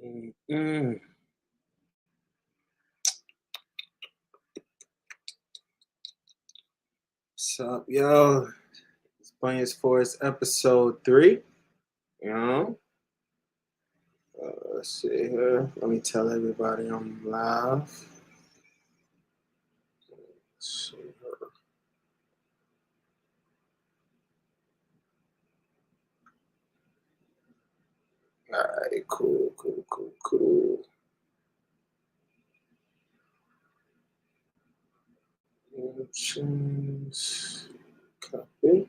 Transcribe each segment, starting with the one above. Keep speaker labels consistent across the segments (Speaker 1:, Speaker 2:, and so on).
Speaker 1: Mm-mm. What's up, yo? It's Bunyanz Forest episode 3. You know, let's see here. Let me tell everybody I'm live. Let's see here. All right, cool. Change. Copy.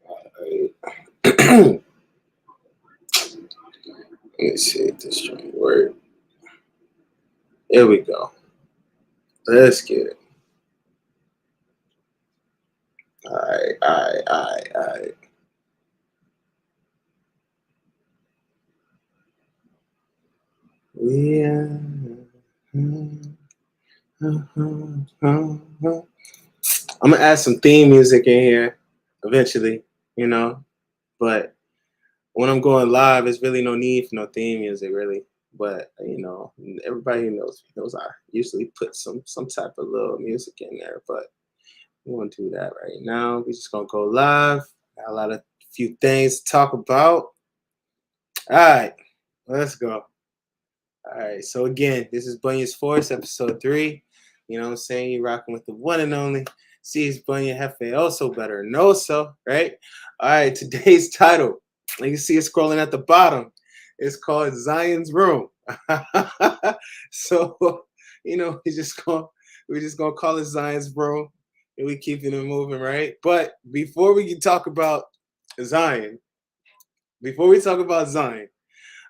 Speaker 1: All right. Let me see if this trying to work. Here we go. Let's get it. All right. We I'm gonna add some theme music in here eventually, you know. But when I'm going live, there's really no need for no theme music, really. But everybody who knows I usually put some type of little music in there. But we won't do that right now. We're just gonna go live. Got a lot of few things to talk about. All right, let's go. All right, so again, this is Bunyan's Force, episode 3. You know what I'm saying? You're rocking with the one and only Ceez Bunyan Hefe, also better no so, right? All right, today's title, you see it scrolling at the bottom. It's called Zion's Room. So, we're just gonna call it Zion's Room, and we keeping it moving, right? But before we can talk about Zion, before we talk about Zion,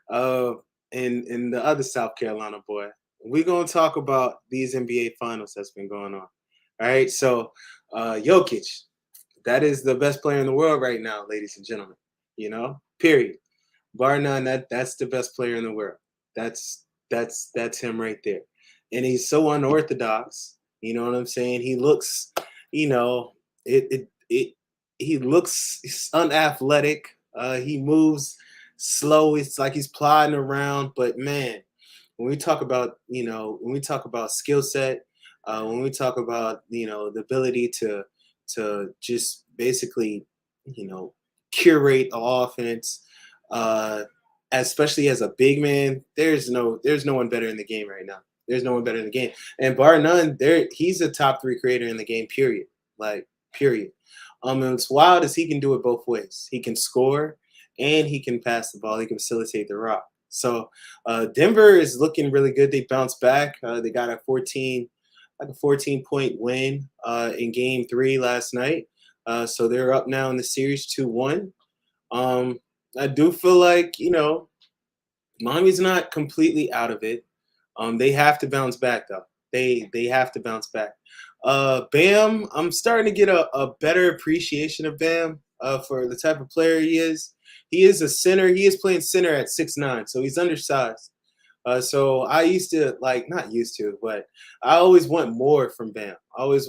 Speaker 1: uh, and the other South Carolina boy. We're gonna talk about these NBA finals that's been going on. All right, so Jokic, that is the best player in the world right now, ladies and gentlemen. Period. Bar none, that's the best player in the world. That's him right there, and he's so unorthodox. You know what I'm saying? He looks, you know, it he looks unathletic. He moves slow. It's like he's plodding around. But man, when we talk about skill set, when we talk about the ability to just basically you know curate an offense, uh, especially as a big man, there's no one better in the game right now. There's no one better in the game, and bar none, he's a top 3 creator in the game. Period. Like period. And it's wild as he can do it both ways. He can score and he can pass the ball. He can facilitate the rock. So Denver is looking really good. They bounced back. They got a 14-point win in Game 3 last night. So they're up now in the series 2-1. I do feel like Miami's not completely out of it. They have to bounce back though. They have to bounce back. Bam, I'm starting to get a better appreciation of Bam for the type of player he is. He is a center. He is playing center at 6'9", so he's undersized. So I used to not used to, but I always want more from Bam. I always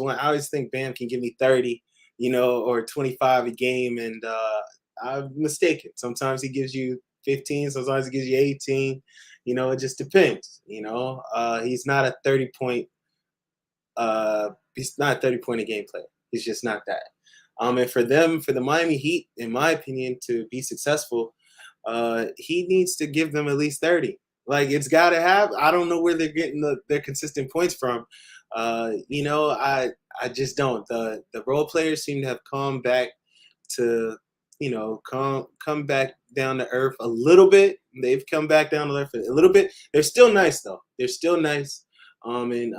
Speaker 1: think Bam can give me 30, or 25 a game, and I'm mistaken. Sometimes he gives you 15, sometimes he gives you 18. It just depends. He's not a 30-point a game player. He's just not that. And for the Miami Heat, in my opinion, to be successful, he needs to give them at least 30. Like it's got to have. I don't know where they're getting their consistent points from. I just don't. The role players seem to have come back to come back down to earth a little bit. They've come back down to earth a little bit. They're still nice though. They're still nice. And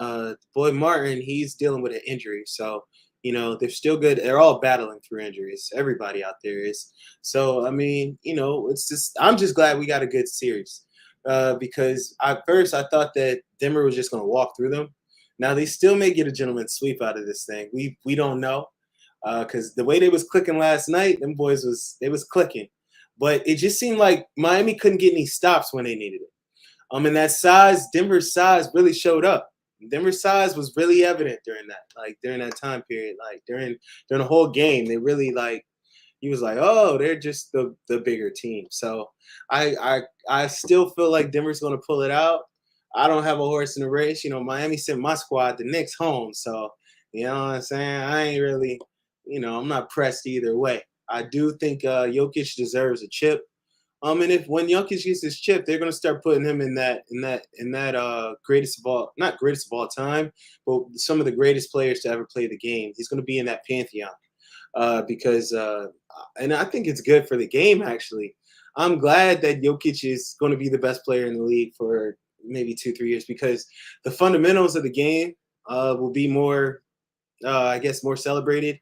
Speaker 1: boy Martin, he's dealing with an injury, so they're still good. They're all battling through injuries. Everybody out there is. So I mean, it's just I'm just glad we got a good series because at first I thought that Denver was just going to walk through them. Now they still may get a gentleman's sweep out of this thing. We don't know because the way they was clicking last night, them boys was clicking, but it just seemed like Miami couldn't get any stops when they needed it. And that size, Denver's size, really showed up. Denver's size was really evident during that time period. Like during the whole game, they really like he was like, oh, they're just the bigger team. So I still feel like Denver's gonna pull it out. I don't have a horse in the race. Miami sent my squad, the Knicks, home. So you know what I'm saying? I ain't really, I'm not pressed either way. I do think Jokic deserves a chip. And if when Jokic gets his chip, they're gonna start putting him in that greatest of all, not greatest of all time, but some of the greatest players to ever play the game. He's gonna be in that pantheon because and I think it's good for the game actually. I'm glad that Jokic is going to be the best player in the league for maybe 2-3 years because the fundamentals of the game will be more, I guess, more celebrated.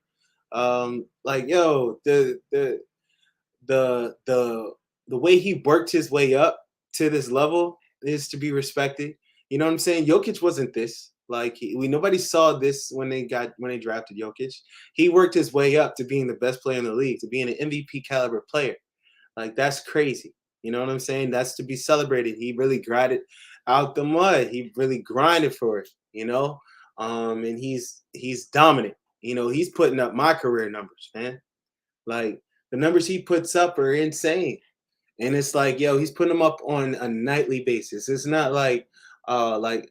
Speaker 1: Like yo, the way he worked his way up to this level is to be respected. You know what I'm saying? Jokic wasn't this. Like nobody saw this when they drafted Jokic. He worked his way up to being the best player in the league, to being an MVP caliber player. Like that's crazy. You know what I'm saying? That's to be celebrated. He really grinded out the mud. He really grinded for it. And he's dominant. He's putting up my career numbers, man. Like the numbers he puts up are insane. And it's like, yo, he's putting them up on a nightly basis. It's not like a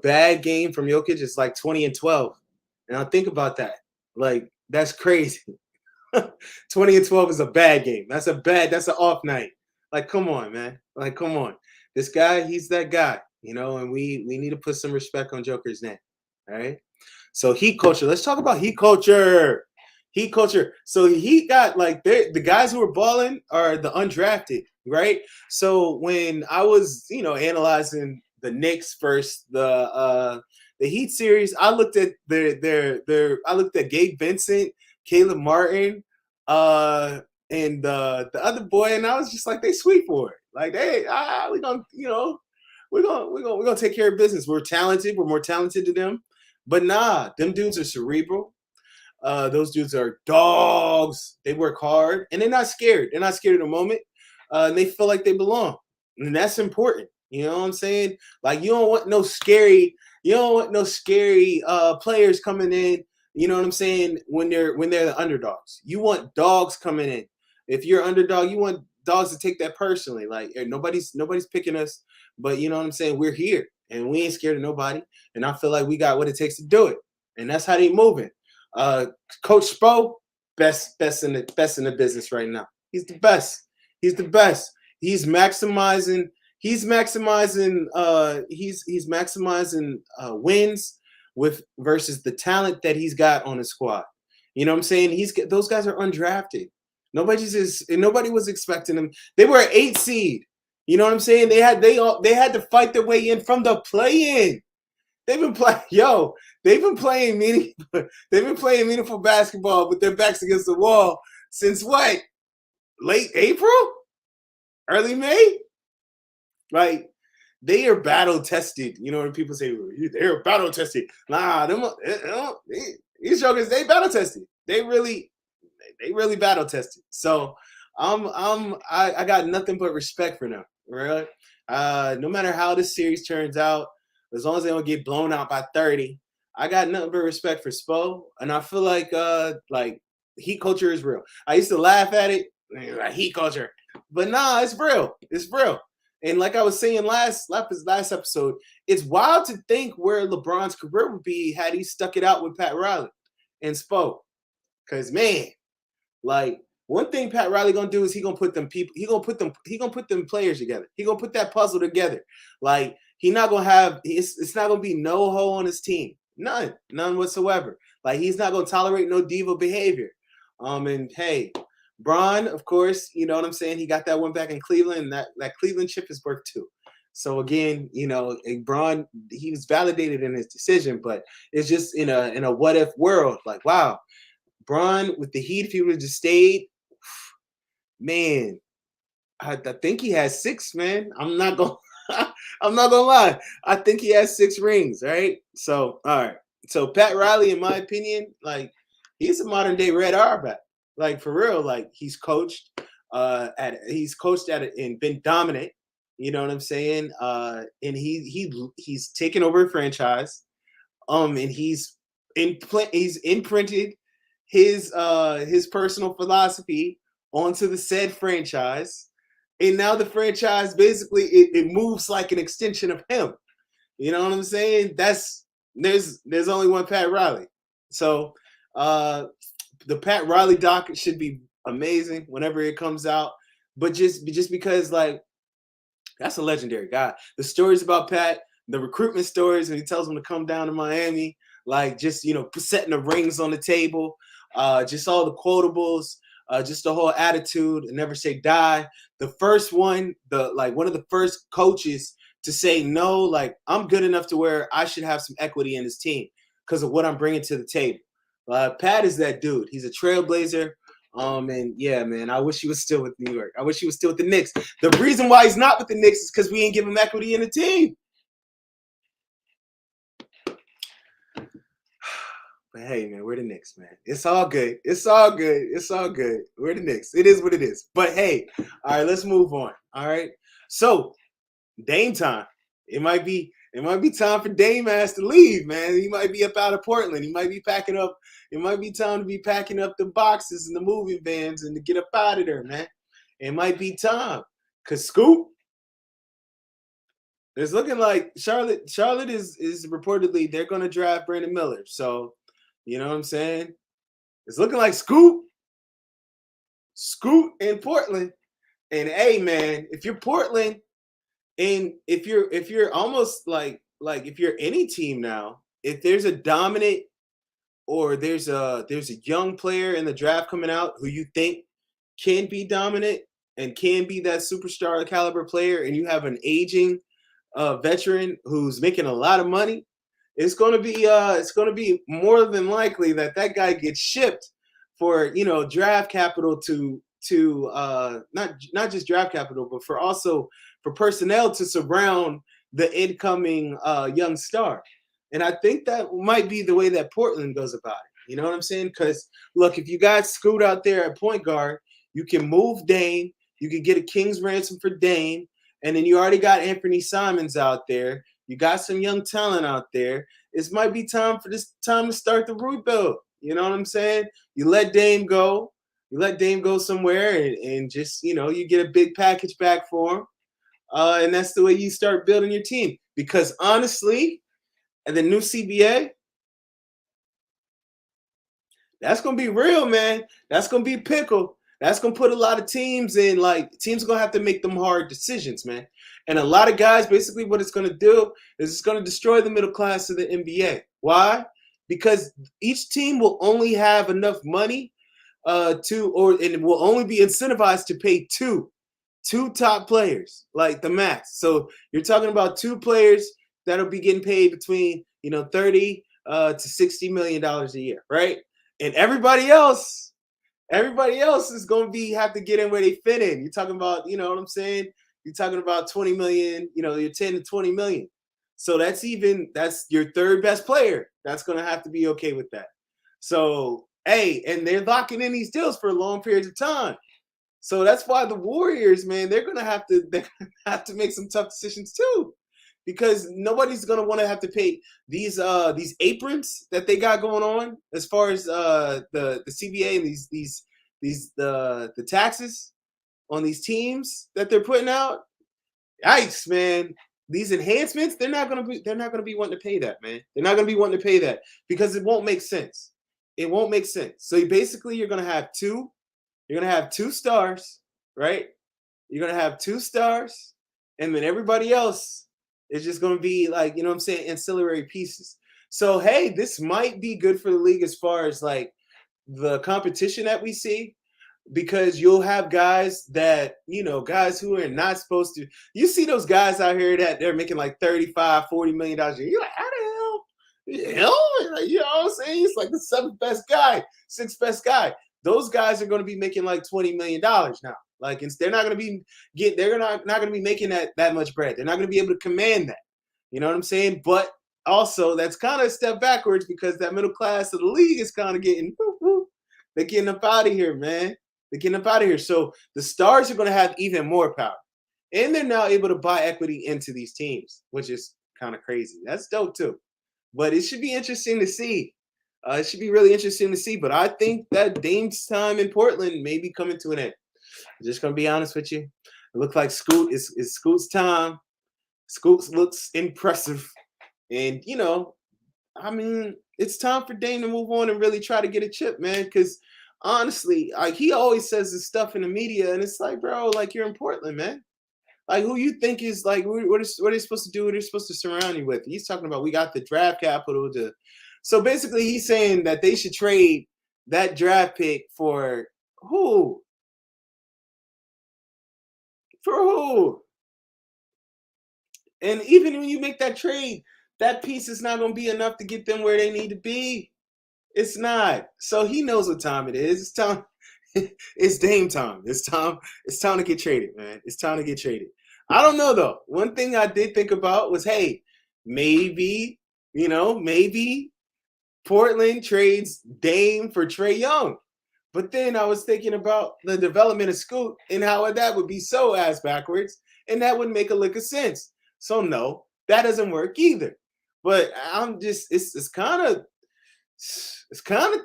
Speaker 1: bad game from Jokic is like 20 and 12. And I think about that. Like, that's crazy. 20 and 12 is a bad game. That's an off night. Like, come on, man. Like, come on. This guy, he's that guy, and we need to put some respect on Joker's name. All right. So heat culture. Let's talk about heat culture. Heat culture. So he got like the guys who are balling are the undrafted, right? So when I was, analyzing the Knicks versus the Heat series, I looked at I looked at Gabe Vincent, Caleb Martin, and the other boy, and I was just like, they sweet for it. Like, hey, we're gonna, we're gonna take care of business. We're talented. We're more talented than them. But nah, them dudes are cerebral. Those dudes are dogs. They work hard and they're not scared. They're not scared of the moment. And they feel like they belong. And that's important. You know what I'm saying? Like you don't want no scary players coming in. You know what I'm saying? When they're the underdogs. You want dogs coming in. If you're underdog, you want dogs to take that personally. Like nobody's picking us, but you know what I'm saying? We're here and we ain't scared of nobody. And I feel like we got what it takes to do it. And that's how they moving. Coach Spo, best in the business right now. He's the best. He's the best. He's maximizing. He's maximizing. He's maximizing wins with versus the talent that he's got on his squad. You know what I'm saying? Those guys are undrafted. Nobody was expecting them. They were an 8 seed. You know what I'm saying? They had to fight their way in from the play-in. They've been playing, They've been playing meaningful basketball with their backs against the wall since what? Late April? Early May? Like they are battle tested. You know when people say they're battle tested. Nah, these jokers they battle tested. They really battle tested. So I got nothing but respect for them. Right? No matter how this series turns out. As long as they don't get blown out by 30, I got nothing but respect for Spo. And I feel like heat culture is real. I used to laugh at it, like heat culture. But nah, it's real. It's real. And like I was saying last episode, it's wild to think where LeBron's career would be had he stuck it out with Pat Riley and Spo. Cause man, like one thing Pat Riley gonna do is he gonna put them players together. He gonna put that puzzle together. Like he's not gonna have it's not gonna be no hole on his team. None whatsoever. Like he's not gonna tolerate no diva behavior. And hey, Bron, of course, you know what I'm saying? He got that one back in Cleveland, and that Cleveland chip is worth 2. So again, Bron, he was validated in his decision, but it's just in a what if world. Like, wow, Bron with the Heat, if he would have just stayed, man, I think he has 6, man. I'm not gonna lie. I think he has 6 rings, right? So, all right. So Pat Riley, in my opinion, like he's a modern day Red Auerbach. Like for real, like he's coached and been dominant. You know what I'm saying? And he's taken over a franchise. And he's imprinted his personal philosophy onto the said franchise. And now the franchise basically it moves like an extension of him. You know what I'm saying? There's only one Pat Riley. So uh the Pat Riley doc should be amazing whenever it comes out. But just because like that's a legendary guy. The stories about Pat, the recruitment stories when he tells them to come down to Miami, like just setting the rings on the table, just all the quotables, just the whole attitude, and never say die. The first one, one of the first coaches to say no, like I'm good enough to where I should have some equity in this team because of what I'm bringing to the table. Pat is that dude. He's a trailblazer. And yeah, man, I wish he was still with New York. I wish he was still with the Knicks. The reason why he's not with the Knicks is because we ain't give him equity in the team. But hey, man, we're the Knicks, man. It's all good. It's all good. It's all good. We're the Knicks. It is what it is. But hey, all right, let's move on. All right. So Dame time. It might be time for Dame ass to leave, man. He might be up out of Portland. He might be packing up. It might be time to be packing up the boxes and the moving vans and to get up out of there, man. It might be time. Cause Scoop, it's looking like Charlotte is reportedly they're gonna draft Brandon Miller. So, you know what I'm saying? It's looking like Scoop in Portland. And hey, man, if you're Portland, and if you're almost like if you're any team now, if there's a dominant or there's a young player in the draft coming out who you think can be dominant and can be that superstar caliber player, and you have an aging veteran who's making a lot of money, it's going to be more than likely that guy gets shipped for draft capital to not just draft capital, but for personnel to surround the incoming young star. And I think that might be the way that Portland goes about it. You know what I'm saying? Because look, if you got Scoot out there at point guard, you can move Dame, you can get a king's ransom for Dame, and then you already got Anthony Simons out there. You got some young talent out there. It might be time to start the rebuild. You know what I'm saying? You let Dame go. You let Dame go somewhere and just, you get a big package back for him. And that's the way you start building your team. Because honestly, and the new CBA, that's going to be real, man. That's going to be pickle. That's going to put a lot of teams in, teams are going to have to make them hard decisions, man. And a lot of guys, basically what it's going to do is it's going to destroy the middle class of the NBA. Why? Because each team will only have enough money and it will only be incentivized to pay two top players, like the max. So you're talking about two players that'll be getting paid between 30 to $60 million a year, right? And everybody else is going to have to get in where they fit in. You're talking about, you know what I'm saying? You're talking about 20 million, you're 10 to 20 million. So that's your third best player. That's going to have to be okay with that. So, hey, and they're locking in these deals for long periods of time. So that's why the Warriors, man, they're gonna have to make some tough decisions too, because nobody's gonna want to have to pay these aprons that they got going on as far as the CBA and the taxes on these teams that they're putting out. Yikes, man! These enhancements, they're not gonna be wanting to pay that, man. They're not gonna be wanting to pay that because it won't make sense. It won't make sense. So you're gonna have two. You're going to have two stars, right? You're going to have two stars, and then everybody else is just going to be like, ancillary pieces. So, hey, this might be good for the league as far as like the competition that we see, because you'll have guys that, guys who are not supposed to. You see those guys out here that they're making like $35, $40 million a year. You're like, how the hell? You know what I'm saying? He's like the seventh best guy, sixth best guy. Those guys are going to be making like $20 million now. Like they're not going to be making that much bread. They're not going to be able to command that. You know what I'm saying? But also that's kind of a step backwards because that middle class of the league is kind of they're getting up out of here, man. They're getting up out of here. So the stars are going to have even more power. And they're now able to buy equity into these teams, which is kind of crazy. That's dope too. But it should be interesting to see. It should be really interesting to see. But I think that Dame's time in Portland may be coming to an end. I'm just gonna be honest with you. It looks like Scoot is Scoot's time. Scoot looks impressive, and I mean, it's time for Dame to move on and really try to get a chip, man. Because honestly, like he always says this stuff in the media, and it's like, bro, like you're in Portland, man. Like who you think is like what are they supposed to do? What are they supposed to surround you with? He's talking about we got the draft capital to. So basically, he's saying that they should trade that draft pick for who? For who? And even when you make that trade, that piece is not going to be enough to get them where they need to be. It's not. So he knows what time it is. It's time. It's Dame time. It's time. It's time to get traded, man. It's time to get traded. I don't know though. One thing I did think about was, hey, maybe maybe Portland trades Dame for Trae Young. But then I was thinking about the development of Scoot and how that would be so ass backwards, and that wouldn't make a lick of sense. So no, that doesn't work either. But I'm just it's kind of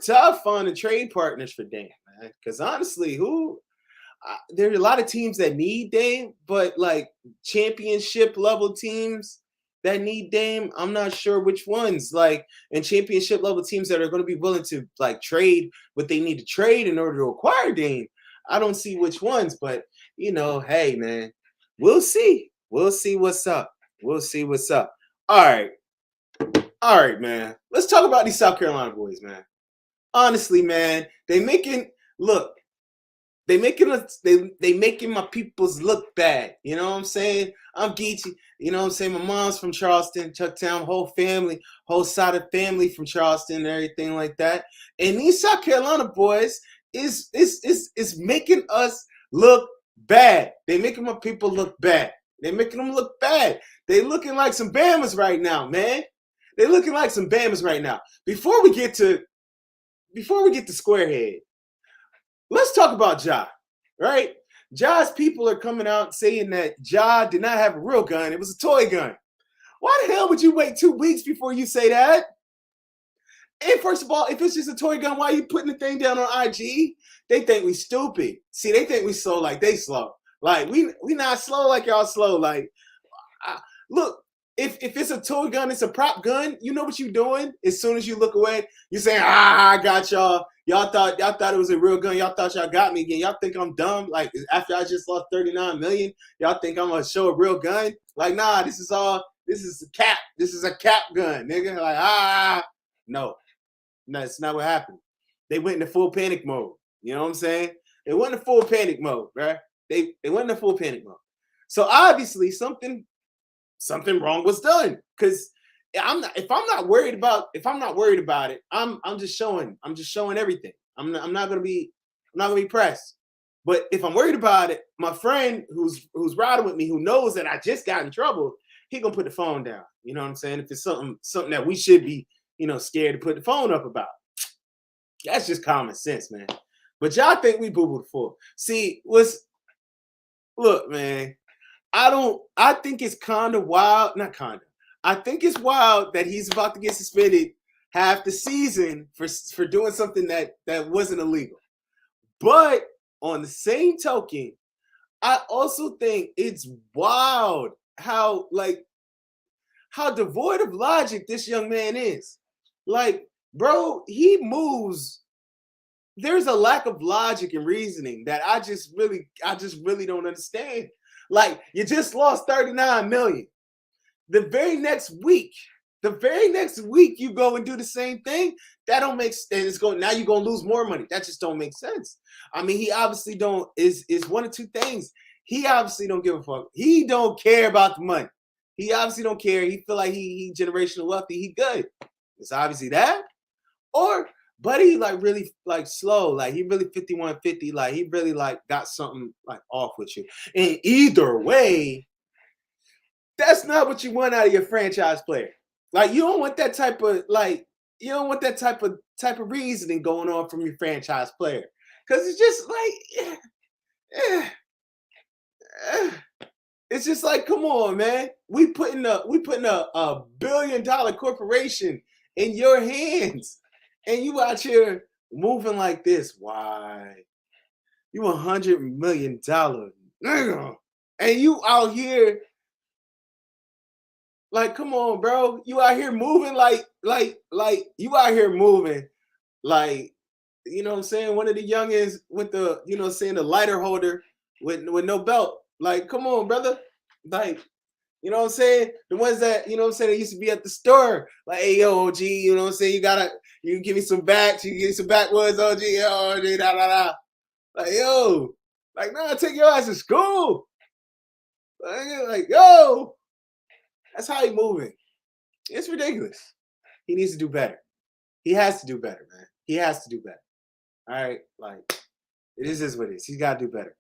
Speaker 1: tough on the trade partners for Dame, man. Because honestly, there are a lot of teams that need Dame, but like championship level teams that need Dame, I'm not sure which ones. Like, and championship level teams that are going to be willing to like trade what they need to trade in order to acquire Dame, I don't see which ones. But hey man, we'll see. We'll see what's up. We'll see what's up. All right, man. Let's talk about these South Carolina boys, man. Honestly, man, they making my peoples look bad. You know what I'm saying? I'm Geechee. You know what I'm saying? My mom's from Charleston, Chucktown, whole side of family from Charleston and everything like that. And these South Carolina boys is making us look bad. They making my people look bad. They making them look bad. They looking like some Bamas right now, man. They looking like some Bamas right now. Before we get to Squarehead, let's talk Ja, right? Ja's people are coming out saying that Ja did not have a real gun. It was a toy gun. Why the hell would you wait 2 weeks before you say that? And first of all, if it's just a toy gun, why are you putting the thing down on IG? They think we stupid. See, they think we slow like they slow. Like, we not slow like y'all slow. Like, look, if it's a toy gun, it's a prop gun, you know what you're doing? As soon as you look away, you're saying, I got y'all. Y'all thought it was a real gun. Y'all thought y'all got me again. Y'all think I'm dumb? Like, after I just lost 39 million, y'all think I'm gonna show a real gun? Like, nah, this is a cap. This is a cap gun, nigga. Like, no, that's not what happened. They went into full panic mode. You know what I'm saying? They went into full panic mode, right? They went into full panic mode. So obviously something wrong was done. Because if I'm not worried about it, I'm just showing everything. I'm not gonna be pressed. But if I'm worried about it, my friend who's riding with me, who knows that I just got in trouble, he gonna put the phone down. You know what I'm saying? If it's something that we should be, scared to put the phone up about. That's just common sense, man. But y'all think we boo-booed full. See, look, man. I think it's kind of wild. Not kind of. I think it's wild that he's about to get suspended half the season for doing something that wasn't illegal. But on the same token, I also think it's wild how devoid of logic this young man is. Like, bro, he moves. There's a lack of logic and reasoning that I just really don't understand. Like, you just lost 39 million. The very next week you go and do the same thing. That don't make sense. Now you're gonna lose more money. That just don't make sense. I mean, he obviously don't is one of two things. He obviously don't give a fuck. He don't care about the money. He obviously don't care. He feel like he generational wealthy. He good. It's obviously that. Or Buddy like really like slow, like he really 5150, like he really like got something like off with you. And either way, that's not what you want out of your franchise player. Like you don't want that type of reasoning going on from your franchise player. Cause it's just like It's just like, come on, man. We putting a $1 billion corporation in your hands, and you out here moving like this. Why? You $100 million nigga, and you out here like, come on, bro. You out here moving like you out here moving like, you know what I'm saying? One of the youngins with the, you know what I'm saying, the lighter holder with no belt. Like, come on, brother. Like, you know what I'm saying? The ones that, you know what I'm saying, they used to be at the store. Like, hey, yo, OG, you know what I'm saying? You can give me some backs, you can give me some backwoods, OG, yo, OG, da, da, da. Like, yo, like, nah, take your ass to school. Like, yo, that's how he moving. It's ridiculous. He needs to do better. He has to do better, man. He has to do better. All right, like it is what it is. He's got to do better.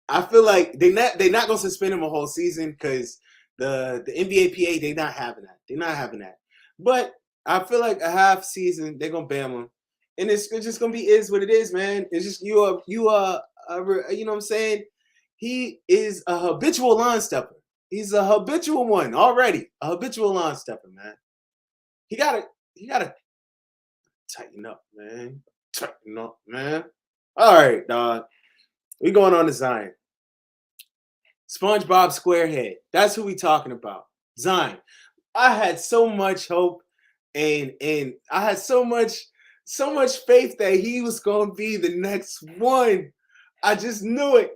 Speaker 1: I feel like they not gonna suspend him a whole season because the NBA PA they not having that. They're not having that. But I feel like a half season they're gonna ban him, and it's just gonna be is what it is, man. It's just you know what I'm saying. He is a habitual line stepper. He's a habitual one already. A habitual line stepper, man. He gotta tighten up, man. Tighten up, man. All right, dog. We going on to Zion. SpongeBob SquareHead. That's who we talking about. Zion. I had so much hope and I had so much faith that he was gonna be the next one. I just knew it.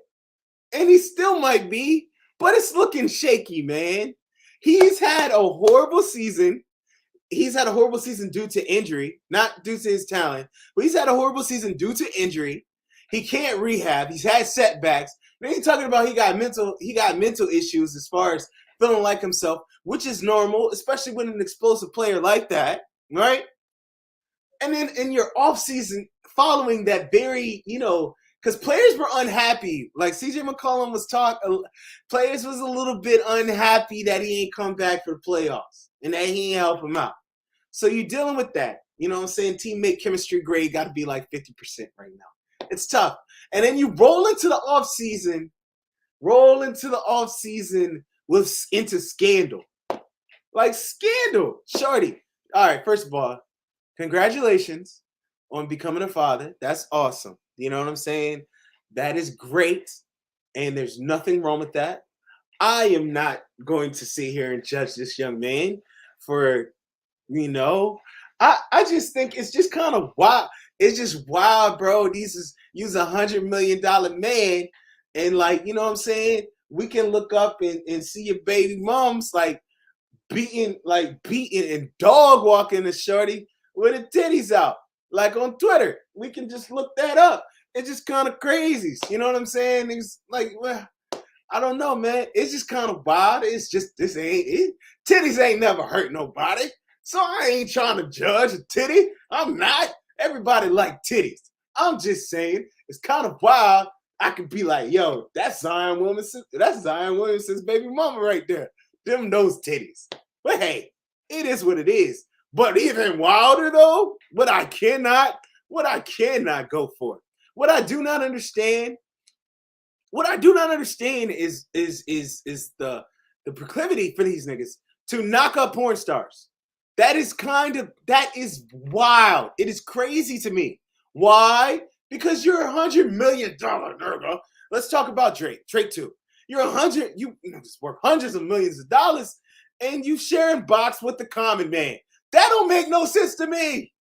Speaker 1: And he still might be, but it's looking shaky, man. He's had a horrible season. He's had a horrible season due to injury, not due to his talent, but he's had a horrible season due to injury. He can't rehab. He's had setbacks. Then he's talking about he got mental issues as far as feeling like himself, which is normal, especially when an explosive player like that, right? And then in your offseason following that very, because players were unhappy. Like CJ McCollum was talking, players was a little bit unhappy that he ain't come back for the playoffs and that he ain't help him out. So you're dealing with that. You know what I'm saying? Teammate chemistry grade got to be like 50% right now. It's tough. And then you roll into the offseason into scandal. Like scandal. Shorty. All right, first of all, congratulations on becoming a father. That's awesome. You know what I'm saying? That is great. And there's nothing wrong with that. I am not going to sit here and judge this young man for, I just think it's just kind of wild. It's just wild, bro. Use $100 million man. And like, you know what I'm saying? We can look up and see your baby moms like beating and dog walking the shorty with the titties out. Like on Twitter. We can just look that up. It's just kind of crazy. You know what I'm saying? It's like, well, I don't know, man. It's just kind of wild. It's just titties ain't never hurt nobody. So I ain't trying to judge a titty. I'm not. Everybody like titties. I'm just saying it's kind of wild. I could be like, yo, that's Zion Williamson's baby mama right there. Them those titties. But hey, it is what it is. But even wilder though, what I cannot go for. What I do not understand is the proclivity for these niggas to knock up porn stars. That is wild. It is crazy to me. Why? Because you're $100 million nigga. Let's talk about Drake. Drake too. You're worth hundreds of millions of dollars, and you sharing box with the common man. That don't make no sense to me.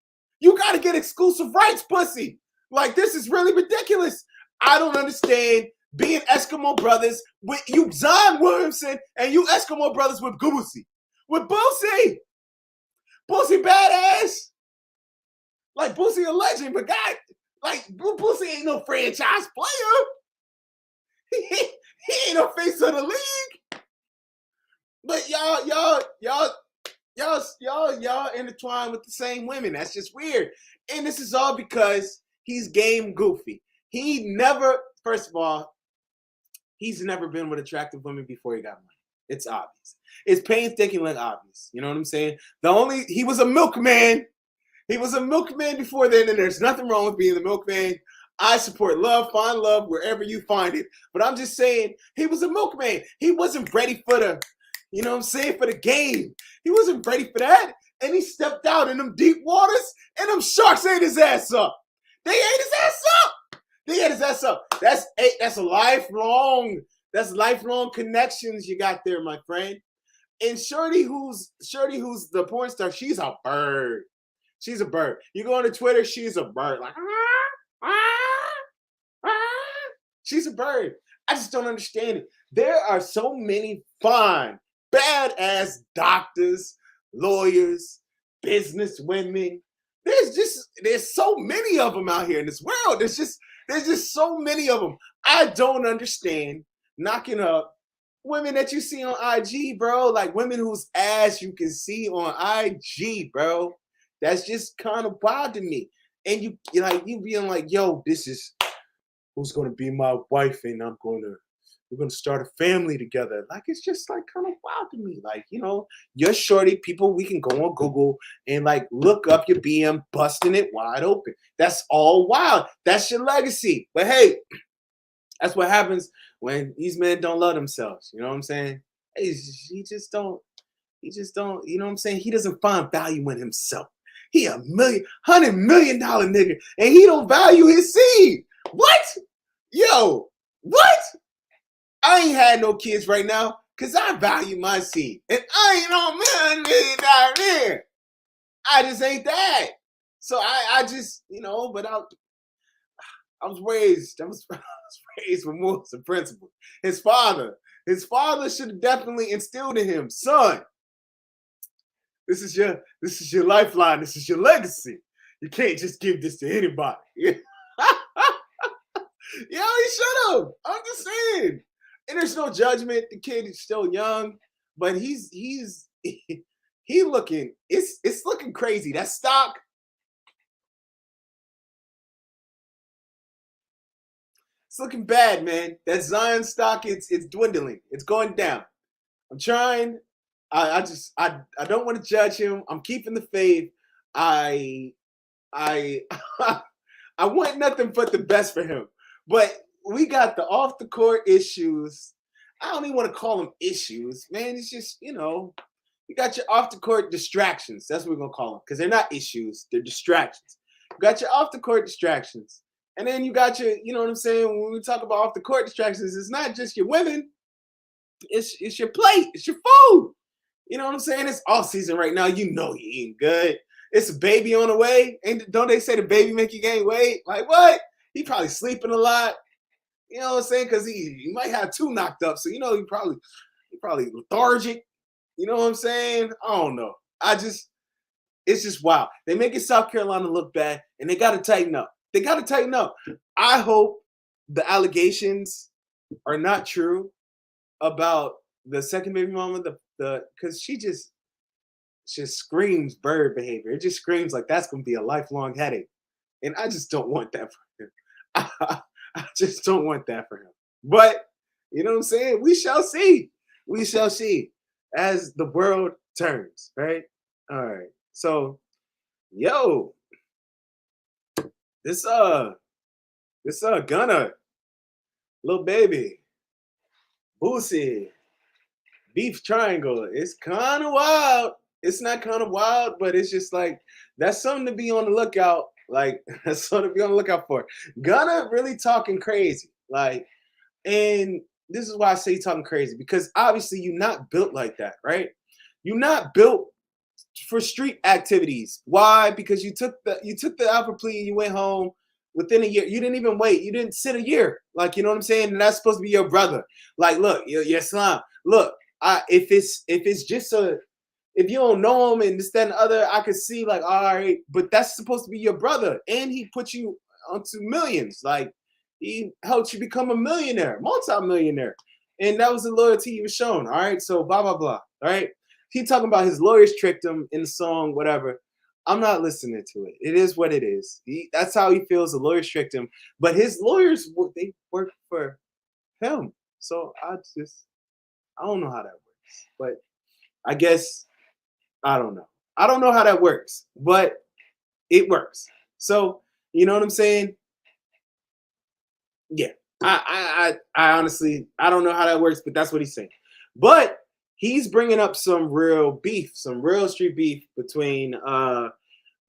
Speaker 1: You got to get exclusive rights, pussy. Like, this is really ridiculous. I don't understand being Eskimo brothers with you, Zion Williamson, and you Eskimo brothers with Boosie. With Boosie. Boosie badass. Like, Boosie a legend, but God, like, Boosie ain't no franchise player. He ain't no face of the league. But y'all intertwined with the same women. That's just weird. And this is all because he's game goofy. First of all, he's never been with attractive women before he got money. It's obvious. It's painstakingly obvious. You know what I'm saying? He was a milkman. He was a milkman before then, and there's nothing wrong with being the milkman. I support love, find love wherever you find it. But I'm just saying, he was a milkman. He wasn't ready for the, you know what I'm saying, for the game. He wasn't ready for that. And he stepped out in them deep waters, and them sharks ate his ass up. They ate his ass up. They ate his ass up. That's a lifelong, that's lifelong connections you got there, my friend. And Shorty, who's the porn star, she's a bird. She's a bird. You go on Twitter, she's a bird. Like, she's a bird. I just don't understand it. There are so many fine, badass doctors, lawyers, business women. There's so many of them out here in this world. There's just so many of them. I don't understand knocking up women that you see on IG, bro. Like women whose ass you can see on IG, bro. That's just kind of wild to me. And you being like, yo, this is who's gonna be my wife, and we're gonna start a family together. Like it's just like kind of wild to me. Like, you know, you're Shorty, people, we can go on Google and like look up your BM busting it wide open. That's all wild. That's your legacy. But hey, that's what happens when these men don't love themselves. You know what I'm saying? Hey, he just don't, you know what I'm saying? He doesn't find value in himself. He $100 million nigga, and he don't value his seed. What? Yo, what? I ain't had no kids right now because I value my seed. And I ain't on $1 million man. I just ain't that. So I just, you know, but I was raised with morals and principles. His father should have definitely instilled in him, son, this is your lifeline. This is your legacy. You can't just give this to anybody. Yo, he should have. I'm just saying. And there's no judgment. The kid is still young, but he's looking. It's looking crazy. That stock. It's looking bad, man. That Zion stock, it's dwindling. It's going down. I'm trying. I don't want to judge him. I'm keeping the faith. I I want nothing but the best for him. But we got the off the court issues. I don't even want to call them issues, man. It's just, you know, you got your off the court distractions. That's what we're gonna call them, because they're not issues, they're distractions. You got your off the court distractions. And then you got your, you know what I'm saying? When we talk about off the court distractions, it's not just your women, it's your plate, it's your food. You know what I'm saying? It's off season right now. You know you eating good. It's a baby on the way. And don't they say the baby make you gain weight? Like what? He probably sleeping a lot. You know what I'm saying? Because he might have two knocked up. So you know he probably lethargic. You know what I'm saying? I don't know. It's just wild. They make it South Carolina look bad, and they got to tighten up. They got to tighten up. I hope the allegations are not true about the second baby mama, because she just screams bird behavior. It just screams like that's going to be a lifelong headache. And I just don't want that for him. I just don't want that for him. But, you know what I'm saying? We shall see. We shall see as the world turns, right? All right. So, yo, this Gunna, little baby, Boosie, Beef Triangle. It's kind of wild. It's not kind of wild, but it's just like that's something to be on the lookout. Like that's something to be on the lookout for. Gunna really talking crazy. Like, and this is why I say talking crazy, because obviously you're not built like that, right? You're not built for street activities. Why? Because you took the alpha plea and you went home within a year. You didn't even wait. You didn't sit a year. Like, you know what I'm saying? And that's supposed to be your brother. Like, look, your slime. Look, if you don't know him and this, that, and the other, I could see like, all right, but that's supposed to be your brother. And he put you onto millions. Like, he helped you become a millionaire, multi-millionaire. And that was the loyalty he was shown. All right. So blah, blah, blah. All right. He talking about his lawyers tricked him in the song, whatever. I'm not listening to it. It is what it is. That's how he feels. The lawyers tricked him. But his lawyers, they work for him. So I don't know how that works. But I guess, I don't know. I don't know how that works. But it works. So, you know what I'm saying? Yeah, I honestly I don't know how that works, but that's what he's saying. But he's bringing up some real beef, some real street beef between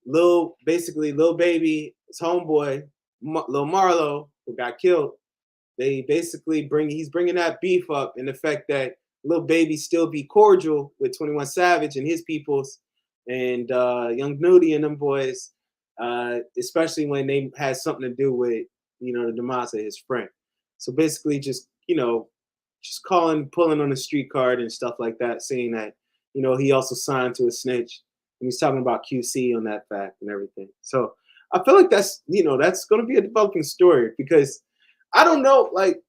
Speaker 1: Lil Baby, his homeboy, Lil Marlo, who got killed. They basically he's bringing that beef up in the fact that Lil Baby still be cordial with 21 Savage and his peoples and Young Nudie and them boys, especially when they had something to do with, the demise of his friend. So basically just, just pulling on the street card and stuff like that, saying that, he also signed to a snitch. And he's talking about QC on that fact and everything. So I feel like that's going to be a developing story because I don't know, like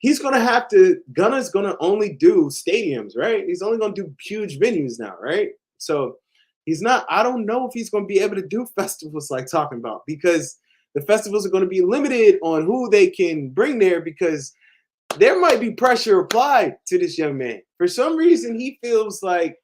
Speaker 1: Gunna's gonna only do stadiums, right? He's only gonna do huge venues now, right? So he's not, I don't know if he's gonna be able to do festivals like talking about because the festivals are gonna be limited on who they can bring there because there might be pressure applied to this young man. For some reason, he feels like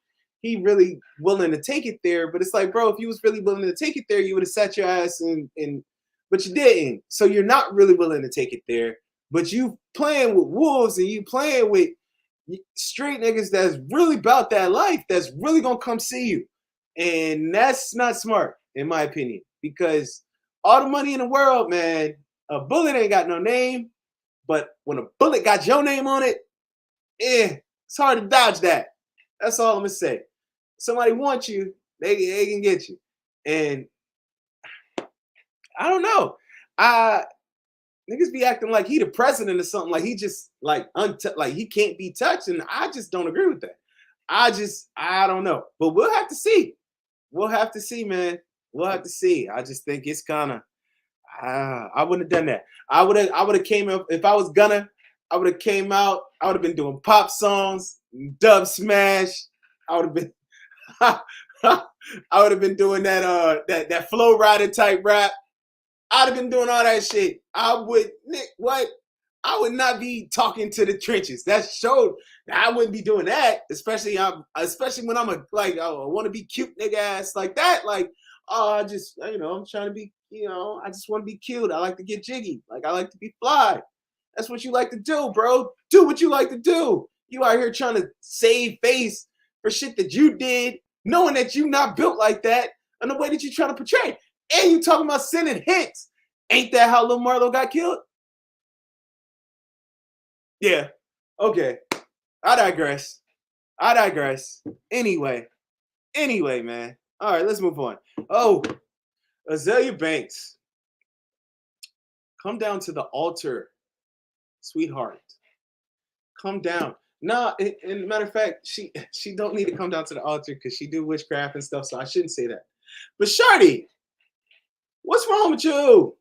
Speaker 1: he really willing to take it there, but it's like, bro, if you was really willing to take it there, you would have sat your ass in but you didn't. So you're not really willing to take it there. But you playing with wolves and you playing with straight niggas that's really about that life, that's really gonna come see you. And that's not smart, in my opinion, because all the money in the world, man, a bullet ain't got no name. But when a bullet got your name on it, it's hard to dodge that. That's all I'm gonna say. Somebody wants you, they can get you. And I don't know. Niggas be acting like he the president or something, like he just like like he can't be touched, and I just don't agree with that. I don't know, but we'll have to see. We'll have to see, man. We'll have to see. I just think it's kind of. I wouldn't have done that. I would have came up if I was gonna. I would have came out. I would have been doing pop songs, dub smash. I would have been. I would have been doing that flow rider type rap. I'd have been doing all that shit. I would not be talking to the trenches. That showed I wouldn't be doing that, especially when I'm I want to be cute nigga ass like that. Like, I'm trying to be, I just want to be cute. I like to get jiggy. Like I like to be fly. That's what you like to do, bro. Do what you like to do. You out here trying to save face for shit that you did, knowing that you not built like that and the way that you trying to portray. And you talking about sending hits. Ain't that how Lil Marlo got killed? Yeah. Okay. I digress. Anyway, man. All right, let's move on. Oh, Azalea Banks. Come down to the altar, sweetheart. Come down. No, in matter of fact, she don't need to come down to the altar because she do witchcraft and stuff, so I shouldn't say that. But Shardy, what's wrong with you?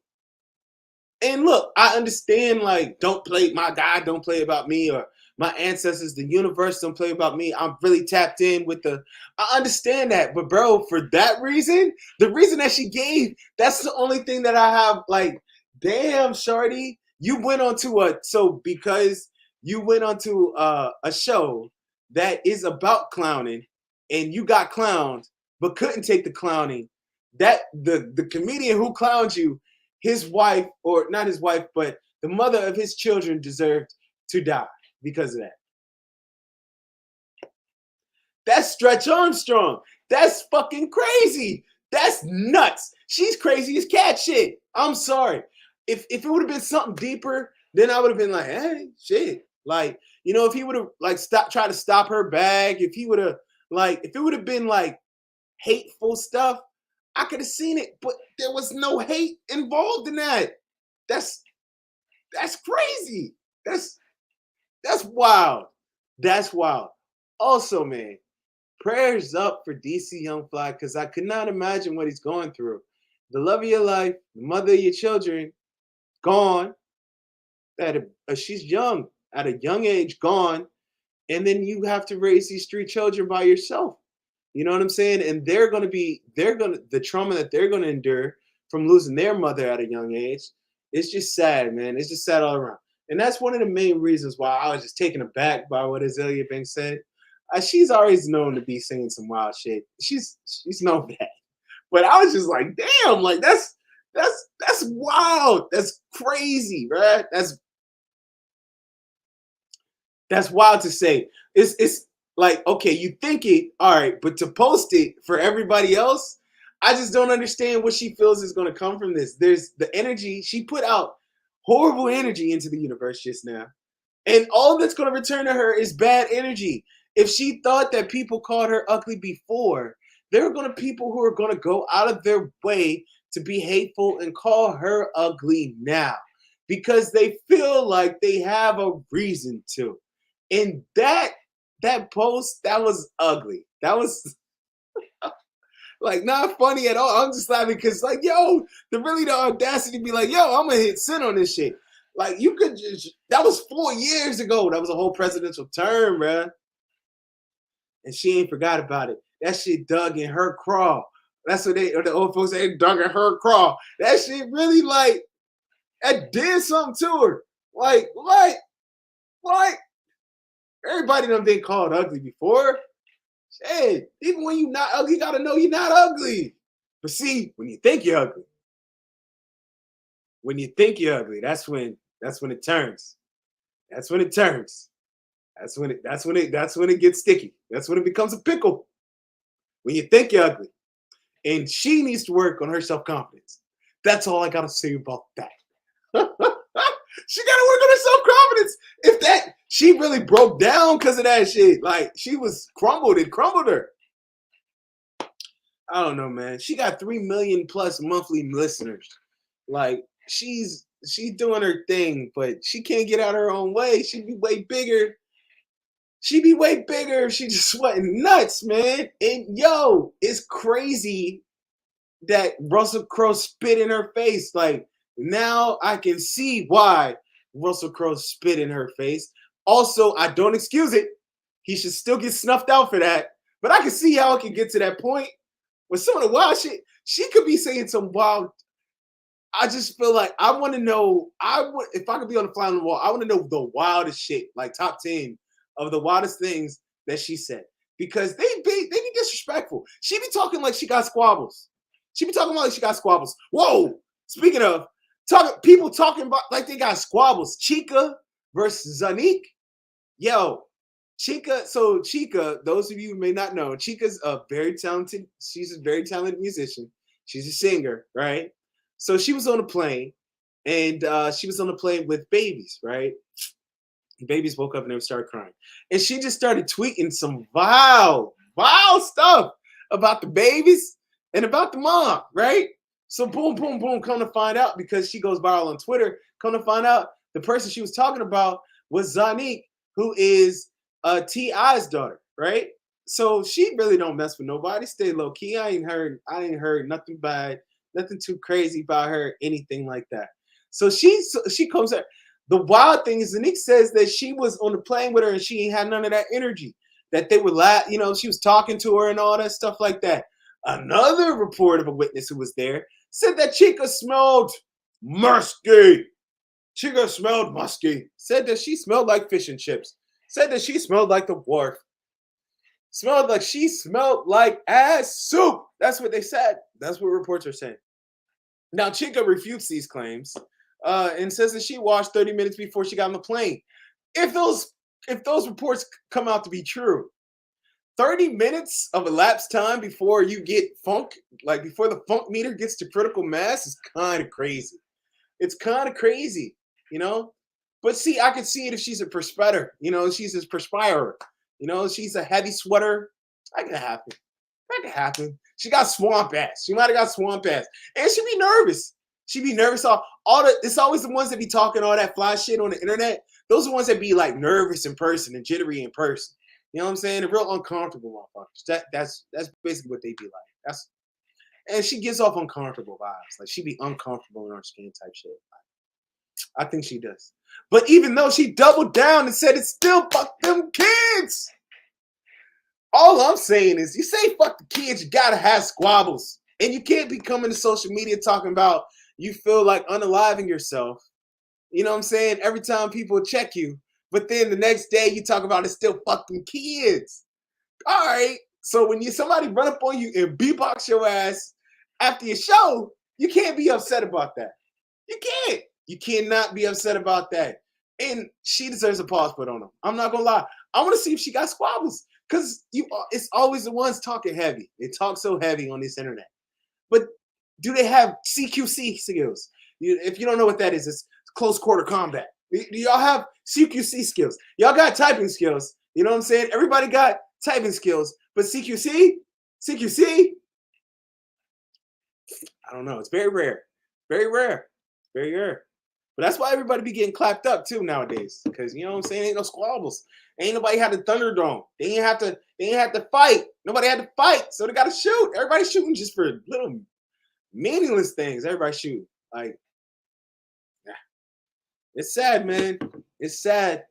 Speaker 1: And look, I understand, like, don't play my God, don't play about me, or my ancestors, the universe don't play about me. I'm really tapped in with I understand that. But bro, for that reason, the reason that she gave, that's the only thing that I have, like, damn, Shardy, you went onto because you went onto a show that is about clowning and you got clowned, but couldn't take the clowning. That the comedian who clowned you, his wife, or not his wife, but the mother of his children deserved to die because of that. That's Stretch Armstrong. That's fucking crazy. That's nuts. She's crazy as cat shit. I'm sorry. If it would have been something deeper, then I would have been like, hey, shit. Like, if he would have like tried to stop her bag, if it would have been like hateful stuff, I could have seen it, but there was no hate involved in that. That's crazy. That's wild. That's wild. Also, man, prayers up for DC Young Fly because I could not imagine what he's going through. The love of your life, the mother of your children, gone. She's young, at a young age, gone, and then you have to raise these 3 children by yourself. You know what I'm saying? And the trauma that they're gonna endure from losing their mother at a young age. It's just sad, man. It's just sad all around. And that's one of the main reasons why I was just taken aback by what Azalea Banks said. She's always known to be saying some wild shit. She's known that. But I was just like, damn, like that's That's wild. That's crazy, right? That's wild to say. It's like, okay, you think it, all right, but to post it for everybody else, I just don't understand what she feels is going to come from this. There's the energy she put out, horrible energy into the universe just now, and all that's going to return to her is bad energy. If she thought that people called her ugly before, there are going to people who are going to go out of their way to be hateful and call her ugly now because they feel like they have a reason to. And that post, that was ugly. That was like not funny at all. I'm just laughing because like, yo, the audacity to be like, yo, I'm gonna hit send on this shit. Like you could just that was 4 years ago. That was a whole presidential term, bruh. And she ain't forgot about it. That shit dug in her craw. That's what the old folks say, dug in her craw. That shit really like that did something to her. Like, what? What? Everybody done been called ugly before. Shit, even when you're not ugly, you gotta know you're not ugly. But see, when you think you're ugly, that's when it turns. That's when it turns. That's when it gets sticky. That's when it becomes a pickle. When you think you're ugly. And she needs to work on her self-confidence. That's all I gotta say about that. She gotta work on her self-confidence. If that she really broke down because of that shit. Like she was crumbled, it crumbled her. I don't know, man. She got 3 million plus monthly listeners. Like she's doing her thing, but she can't get out her own way. She'd be way bigger. She'd be way bigger if she just went nuts, man. And yo, it's crazy that Russell Crowe spit in her face. Like now I can see why Russell Crowe spit in her face. Also, I don't excuse it. He should still get snuffed out for that. But I can see how it can get to that point with some of the wild shit. She could be saying some wild. I just feel like I want to know. If I could be on the fly on the wall, I want to know the wildest shit, like top 10 of the wildest things that she said. Because they be disrespectful. She be talking like she got squabbles. She be talking like she got squabbles. Whoa! Speaking of people talking about like they got squabbles. Chica versus Zanique. Yo, Chica. So Chica, those of you who may not know, Chica's a very talented. She's a very talented musician. She's a singer, right? So she was on a plane, and she was on a plane with babies, right? The babies woke up and they started crying, and she just started tweeting some wild stuff about the babies and about the mom, right? So boom, boom, boom. Come to find out, because she goes viral on Twitter. Come to find out, the person she was talking about was Zanique, who is T.I.'s daughter, right? So she really don't mess with nobody. Stay low key. I ain't heard nothing bad, nothing too crazy about her, anything like that. So she comes out. The wild thing is, Zanique says that she was on the plane with her and she ain't had none of that energy. That they would laugh, she was talking to her and all that stuff like that. Another report of a witness who was there said that Chica smelled musky. Chica smelled musky. Said that she smelled like fish and chips. Said that she smelled like the wharf. She smelled like ass soup. That's what they said. That's what reports are saying. Now, Chica refutes these claims and says that she washed 30 minutes before she got on the plane. If those reports come out to be true, 30 minutes of elapsed time before you get funk, like before the funk meter gets to critical mass, is kind of crazy. It's kind of crazy, But see, I could see it if she's a perspirer, she's a perspirer, she's a heavy sweater. That could happen. She got swamp ass. She might have got swamp ass. And she'd be nervous. It's always the ones that be talking all that fly shit on the internet. Those are the ones that be like nervous in person and jittery in person. You know what I'm saying? They're real uncomfortable motherfuckers. That's basically what they be like. And she gives off uncomfortable vibes. Like she be uncomfortable in her skin type shit. I think she does. But even though she doubled down and said it's still fuck them kids. All I'm saying is, you say fuck the kids, you gotta have squabbles. And you can't be coming to social media talking about you feel like unaliving yourself. You know what I'm saying? Every time people check you. But then the next day you talk about it's still fucking kids. All right. So when somebody run up on you and beatbox your ass after your show, You can't be upset about that. You can't. You cannot be upset about that. And she deserves a pause put on him. I'm not gonna lie. I want to see if she got squabbles because it's always the ones talking heavy. They talk so heavy on this internet. But do they have CQC skills? If you don't know what that is, it's close quarter combat. Do y'all have CQC skills? Y'all got typing skills. You know what I'm saying? Everybody got typing skills, but CQC, I don't know. It's very rare. Very rare. Very rare. But that's why everybody be getting clapped up too nowadays. Because you know what I'm saying? Ain't no squabbles. Ain't nobody had the Thunderdome. They ain't have to fight. Nobody had to fight. So they gotta shoot. Everybody's shooting just for little meaningless things. Everybody shoot. Like, yeah. It's sad, man. It's sad.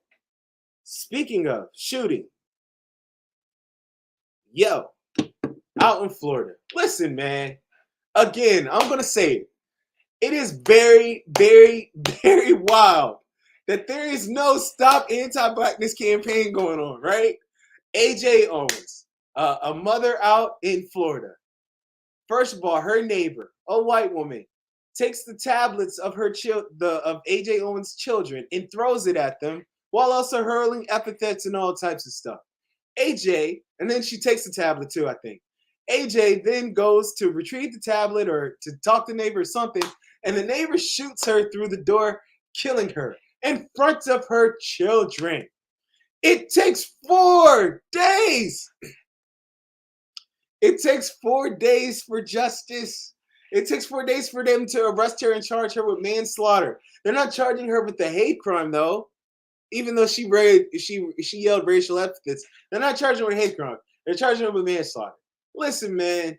Speaker 1: Speaking of shooting, yo, out in Florida. Listen, man. Again, I'm gonna say it. It is very, very, very wild that there is no Stop Anti-Blackness campaign going on, right? AJ Owens, a mother out in Florida. First of all, her neighbor, a white woman, takes the tablets of of AJ Owens' children and throws it at them while also hurling epithets and all types of stuff. AJ, and then she takes the tablet too, I think. AJ then goes to retrieve the tablet or to talk to the neighbor or something, and the neighbor shoots her through the door, killing her in front of her children. It takes 4 days. It takes 4 days for justice. It takes 4 days for them to arrest her and charge her with manslaughter. They're not charging her with the hate crime, though. Even though she yelled racial epithets, they're not charging her with hate crime. They're charging her with manslaughter. Listen, man,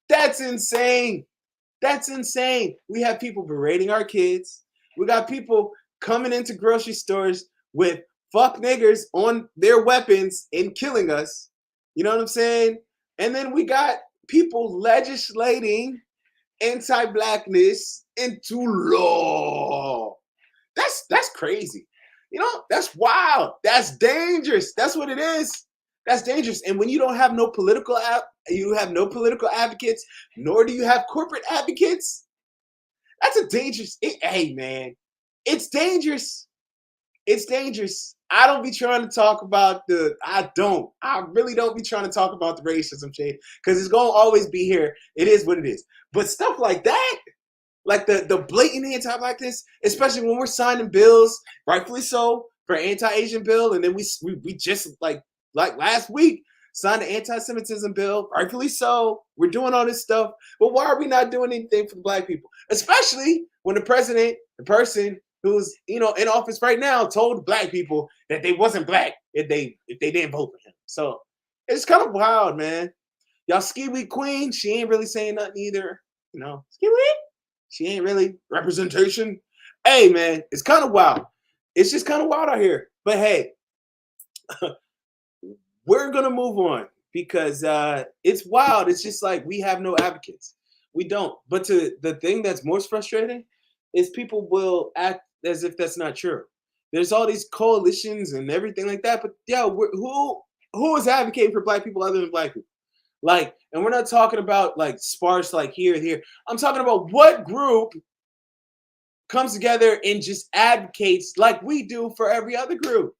Speaker 1: that's insane. That's insane. We have people berating our kids. We got people coming into grocery stores with fuck niggers on their weapons and killing us. You know what I'm saying? And then we got people legislating anti-blackness into law. That's crazy. You know, that's wild. That's dangerous. That's what it is. That's dangerous. And when you don't have no political advocates, nor do you have corporate advocates, that's a dangerous. Hey, man, it's dangerous. It's dangerous. I don't be trying to talk about I really don't be trying to talk about the racism shade because it's going to always be here. It is what it is. But stuff like that, like the blatant anti-blackness, especially when we're signing bills, rightfully so, for anti-Asian bill, and then we just like last week signed an anti-Semitism bill, rightfully so. We're doing all this stuff, but why are we not doing anything for the black people? Especially when the person who's in office right now told black people that they wasn't black if they didn't vote for him. So it's kind of wild, man. Y'all ski week queen, she ain't really saying nothing either. Ski week, she ain't really representation. Hey, man, it's kind of wild. It's just kind of wild out here. But hey, we're gonna move on because it's wild. It's just like we have no advocates. We don't. But the thing that's most frustrating is people will act as if that's not true. There's all these coalitions and everything like that. But who is advocating for black people other than black people? Like, and we're not talking about like sparse, like here. I'm talking about what group comes together and just advocates like we do for every other group.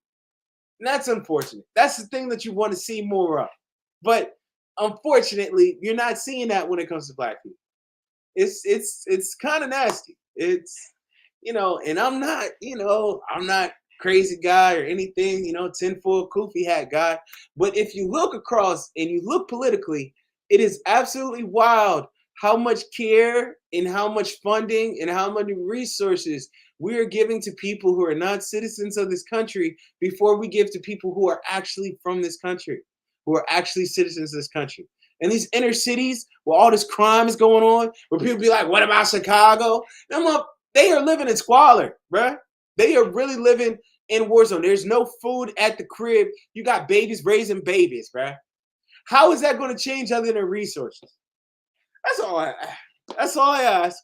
Speaker 1: And that's unfortunate. That's the thing that you want to see more of. But unfortunately, you're not seeing that when it comes to black people. It's kind of nasty. It's, and I'm not crazy guy or anything, tinfoil kufi hat guy. But if you look across and you look politically, it is absolutely wild how much care and how much funding and how many resources we are giving to people who are not citizens of this country before we give to people who are actually from this country, who are actually citizens of this country. And these inner cities where all this crime is going on, where people be like, what about Chicago? They are living in squalor, bruh. They are really living in war zone. There's no food at the crib. You got babies raising babies, bruh. How is that going to change other than resources? That's all I ask.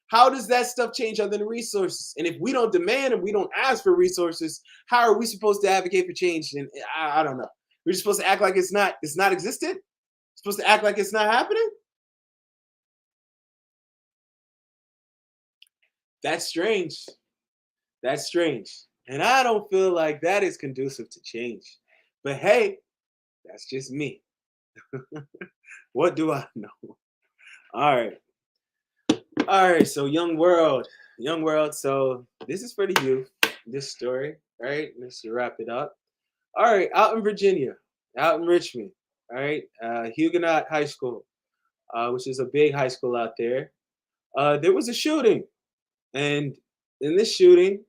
Speaker 1: How does that stuff change other than resources? And if we don't demand and we don't ask for resources, how are we supposed to advocate for change? And I don't know. We're just supposed to act like it's not existent? Supposed to act like it's not happening? That's strange. That's strange. And I don't feel like that is conducive to change. But hey, that's just me. What do I know? All right. All right. So, young world. Young world. So, this is for the youth, this story, right? Let's wrap it up. All right. Out in Virginia, out in Richmond, all right. Huguenot High School, which is a big high school out there. There was a shooting. And in this shooting,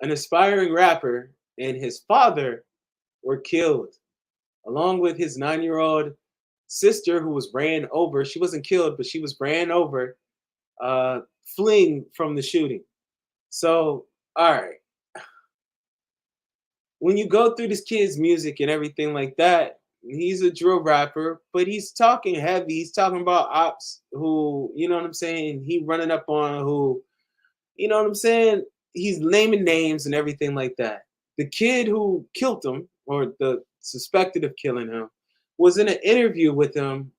Speaker 1: an aspiring rapper and his father were killed, along with his 9-year-old sister who was ran over. She wasn't killed, but she was ran over, uh, fleeing from the shooting. So, all right, when you go through this kid's music and everything like that, he's a drill rapper, but he's talking heavy. He's talking about ops who, you know what I'm saying? He running up on who, you know what I'm saying? He's naming names and everything like that. The kid who killed him, or the suspected of killing him, was in an interview with him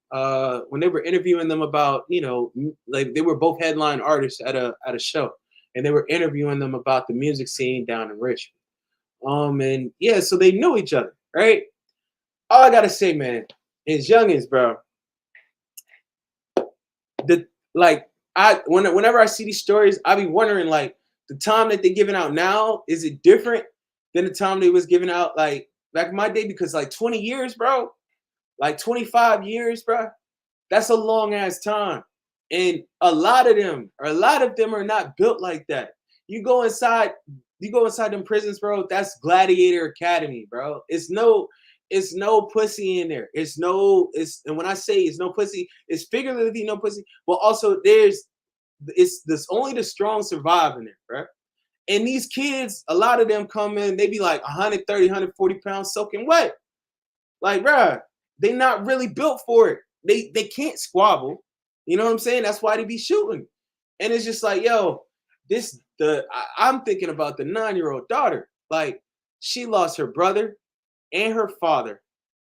Speaker 1: when they were interviewing them about, like they were both headline artists at a show, and they were interviewing them about the music scene down in Richmond. And yeah, so they knew each other, right? All I gotta say, man, is youngins, bro. The like whenever I see these stories, I be wondering like the time that they're giving out now, is it different than the time they was giving out like back in my day? Because like 20 years, bro, like 25 years, bro, that's a long ass time. And a lot of them are not built like that. You go inside, you go inside them prisons, bro. That's Gladiator Academy, bro. It's no pussy in there. And when I say it's no pussy, it's figuratively no pussy, but also it's this only the strong survive in there, bro. And these kids, a lot of them come in, they be like 130, 140 pounds soaking wet. Like, bruh, they not really built for it. They can't squabble. You know what I'm saying? That's why they be shooting. And it's just like, yo, I'm thinking about the 9-year-old daughter. Like, she lost her brother and her father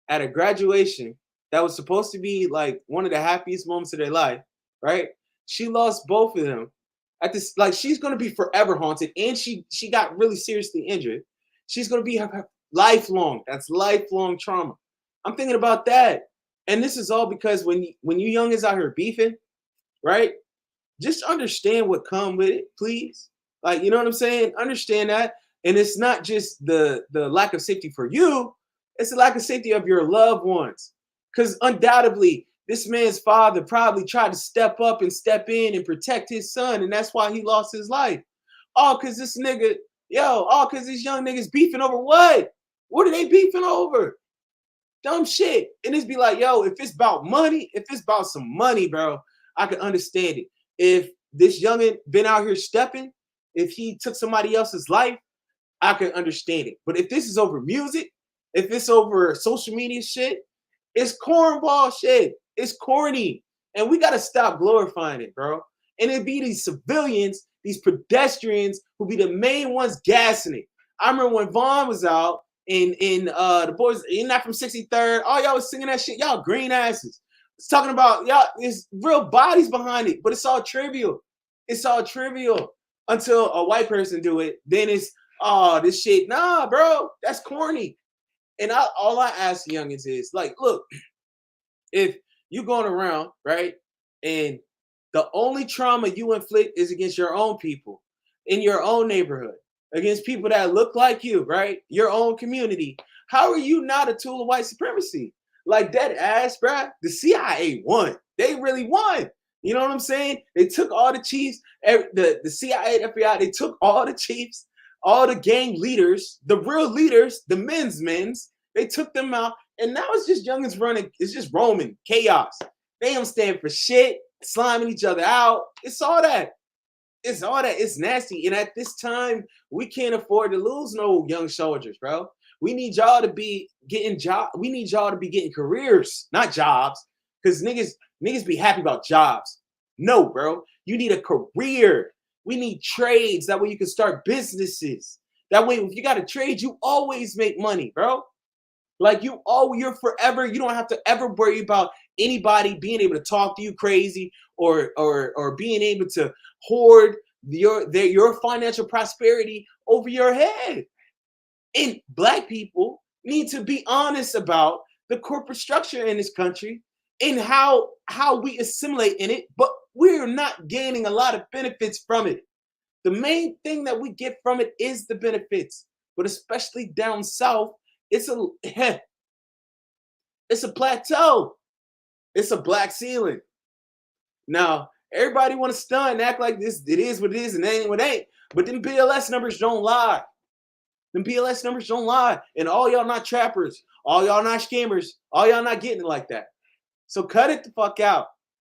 Speaker 1: at a graduation that was supposed to be like one of the happiest moments of their life, right? She lost both of them at this. Like, she's gonna be forever haunted, and she got really seriously injured. She's gonna be her lifelong. That's lifelong trauma. I'm thinking about that, and this is all because when you young is out here beefing, right? Just understand what come with it, please. Like, you know what I'm saying? Understand that. And it's not just the lack of safety for you, it's the lack of safety of your loved ones. Because undoubtedly, this man's father probably tried to step up and step in and protect his son, and that's why he lost his life. All because this nigga, all because these young niggas beefing over what? What are they beefing over? Dumb shit. And it's be like, yo, if it's about money, if it's about some money, bro, I can understand it. If this youngin been out here stepping, if he took somebody else's life, I can understand it. But if this is over music, if it's over social media shit, it's cornball shit. It's corny. And we gotta stop glorifying it, bro. And it be these civilians, these pedestrians who be the main ones gassing it. I remember when Vaughn was out in the boys, you're not from 63rd. All y'all was singing that shit. Y'all green asses. It's talking about y'all, there's real bodies behind it, but it's all trivial. It's all trivial until a white person do it. Then it's, oh, this shit. Nah, bro, that's corny. And all I ask youngins is like, look, if you going around, right, and the only trauma you inflict is against your own people in your own neighborhood, against people that look like you, right, your own community, how are you not a tool of white supremacy? Like, that ass, bruh, the CIA won. They really won. You know what I'm saying? They took all the chiefs, the CIA, the FBI, they took all the chiefs, all the gang leaders, the real leaders, the men's, they took them out. And now it's just youngins running. It's just roaming chaos. They don't stand for shit, sliming each other out. It's all that. It's all that. It's nasty. And at this time, we can't afford to lose no young soldiers, bro. We need y'all to be getting jobs. We need y'all to be getting careers, not jobs. Because niggas be happy about jobs. No, bro. You need a career. We need trades. That way you can start businesses. That way, if you got a trade, you always make money, bro. Like, you're forever. You don't have to ever worry about anybody being able to talk to you crazy or being able to hoard your financial prosperity over your head. And black people need to be honest about the corporate structure in this country and how we assimilate in it, but we're not gaining a lot of benefits from it. The main thing that we get from it is the benefits, but especially down south, it's a it's a plateau. It's a black ceiling. Now, everybody want to stun and act like this, it is what it is and it ain't what it ain't. But them BLS numbers don't lie. Them BLS numbers don't lie. And all y'all not trappers, all y'all not scammers, all y'all not getting it like that. So cut it the fuck out.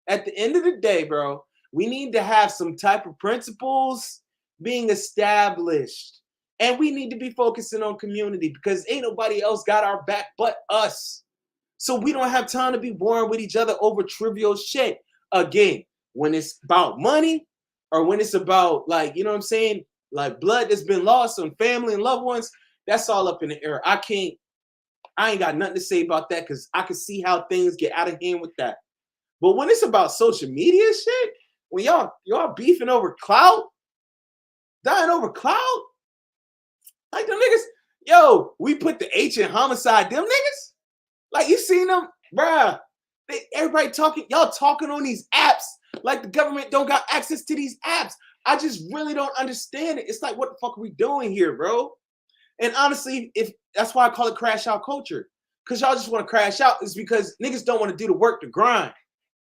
Speaker 1: At the end of the day, bro, we need to have some type of principles being established. And we need to be focusing on community because ain't nobody else got our back but us. So we don't have time to be warring with each other over trivial shit. Again, when it's about money or when it's about, like, you know what I'm saying, like blood that's been lost on family and loved ones, that's all up in the air. I ain't got nothing to say about that because I can see how things get out of hand with that. But when it's about social media shit, when y'all beefing over clout, dying over clout, like them niggas, yo, we put the H in homicide, them niggas. Like, you seen them, bruh. Everybody talking, y'all talking on these apps like the government don't got access to these apps. I just really don't understand it. It's like, what the fuck are we doing here, bro? And honestly, if that's why I call it crash out culture. Because y'all just want to crash out is because niggas don't want to do the work to grind.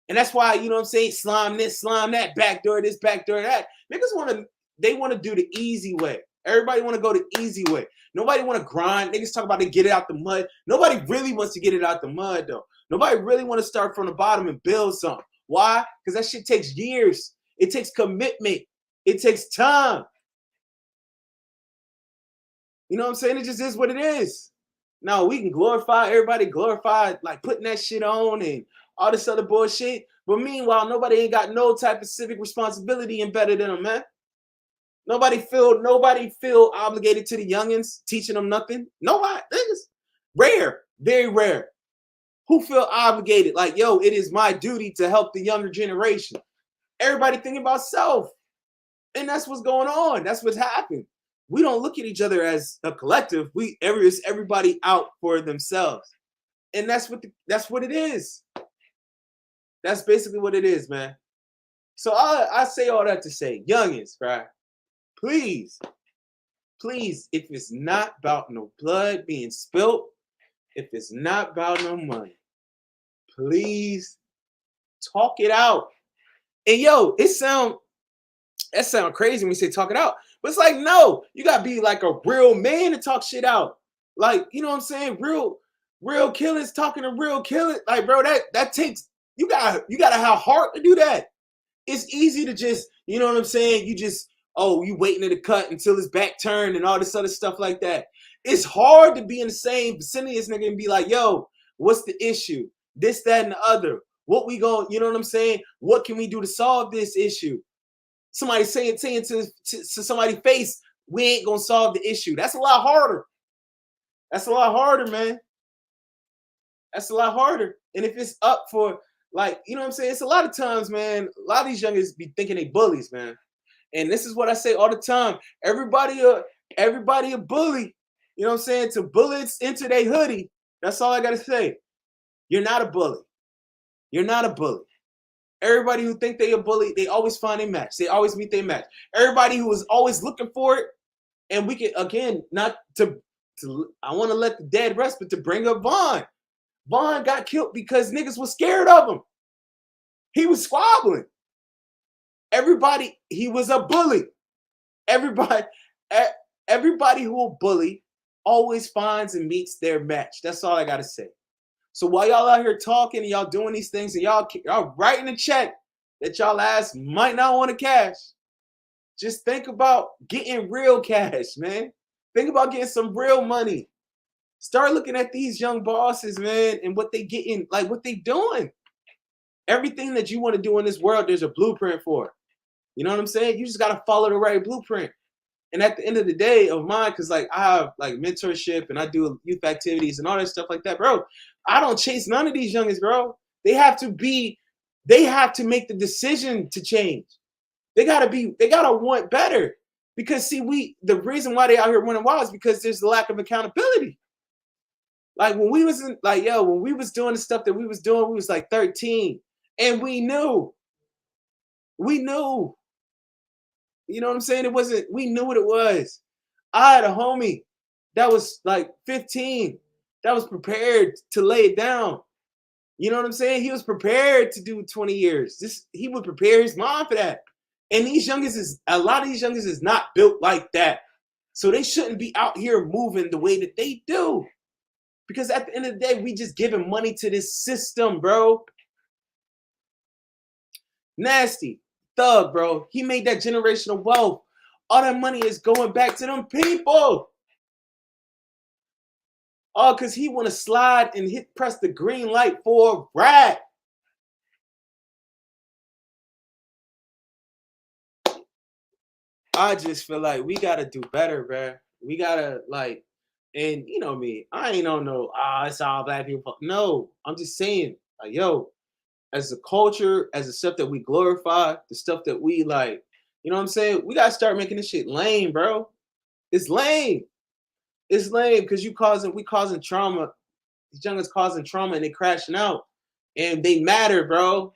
Speaker 1: And that's why, you know what I'm saying, slime this, slime that, backdoor this, backdoor that. Niggas want to do the easy way. Everybody want to go the easy way. Nobody want to grind. Niggas talk about they get it out the mud. Nobody really wants to get it out the mud, though. Nobody really want to start from the bottom and build something. Why? Because that shit takes years. It takes commitment. It takes time. You know what I'm saying? It just is what it is. Now, we can glorify everybody, glorify like putting that shit on and all this other bullshit. But meanwhile, nobody ain't got no type of civic responsibility embedded in them, man. Nobody feel obligated to the youngins, teaching them nothing. Nobody. Niggas. Rare. Very rare. Who feel obligated? Like, yo, it is my duty to help the younger generation. Everybody thinking about self. And that's what's going on. That's what's happened. We don't look at each other as a collective. It's everybody out for themselves. And that's what it is. That's basically what it is, man. So I say all that to say, youngins, right? Please, if it's not about no blood being spilt, if it's not about no money, please talk it out. And yo, that sound crazy when we say talk it out. But it's like, no, you gotta be like a real man to talk shit out. Like, you know what I'm saying? Real killers talking to real killers. Like, bro, that takes, you gotta have heart to do that. It's easy to just, you know what I'm saying? You waiting in the cut until his back turned and all this other stuff like that. It's hard to be in the same vicinity as nigga and be like, yo, what's the issue? This, that, and the other. What we going, you know what I'm saying? What can we do to solve this issue? Somebody saying to somebody's face, we ain't gonna solve the issue. That's a lot harder. That's a lot harder, man. That's a lot harder. And if it's up for, like, you know what I'm saying? It's a lot of times, man, a lot of these youngers be thinking they bullies, man. And this is what I say all the time. Everybody a bully. You know what I'm saying? To bullets into their hoodie. That's all I gotta say. You're not a bully. You're not a bully. Everybody who think they a bully, they always find a match. They always meet their match. Everybody who is always looking for it, and we can, again, not to I want to let the dead rest, but to bring up Vaughn. Vaughn got killed because niggas was scared of him. He was squabbling. He was a bully. Everybody who will bully always finds and meets their match. That's all I gotta say. So while y'all out here talking and y'all doing these things and y'all writing a check that y'all ass might not want to cash, just think about getting real cash, man. Think about getting some real money. Start looking at these young bosses, man, and what they getting, like what they doing. Everything that you want to do in this world, there's a blueprint for. You know what I'm saying? You just got to follow the right blueprint. And at the end of the day of mine, because like I have like mentorship and I do youth activities and all that stuff like that, bro. I don't chase none of these youngins, bro. They have to make the decision to change. They gotta want better. Because see, the reason why they out here running wild is because there's a lack of accountability. Like when we was in, like, yo, when we was doing the stuff that we was doing, we was like 13. And we knew. We knew. You know what I'm saying? We knew what it was. I had a homie that was like 15 that was prepared to lay it down. You know what I'm saying? He was prepared to do 20 years. He would prepare his mom for that. And a lot of these youngins is not built like that. So they shouldn't be out here moving the way that they do. Because at the end of the day, we just giving money to this system, bro. Nasty. Thug, bro. He made that generational wealth. All that money is going back to them people. Oh, because he want to slide and press the green light for a rat. I just feel like we got to do better, bro. We got to, like, and you know me, I ain't on no, it's all black people. No, I'm just saying, like, yo, as a culture, as the stuff that we glorify, the stuff that we like, you know what I'm saying? We gotta start making this shit lame, bro. It's lame. It's lame because we causing trauma. These youngins causing trauma and they crashing out. And they matter, bro.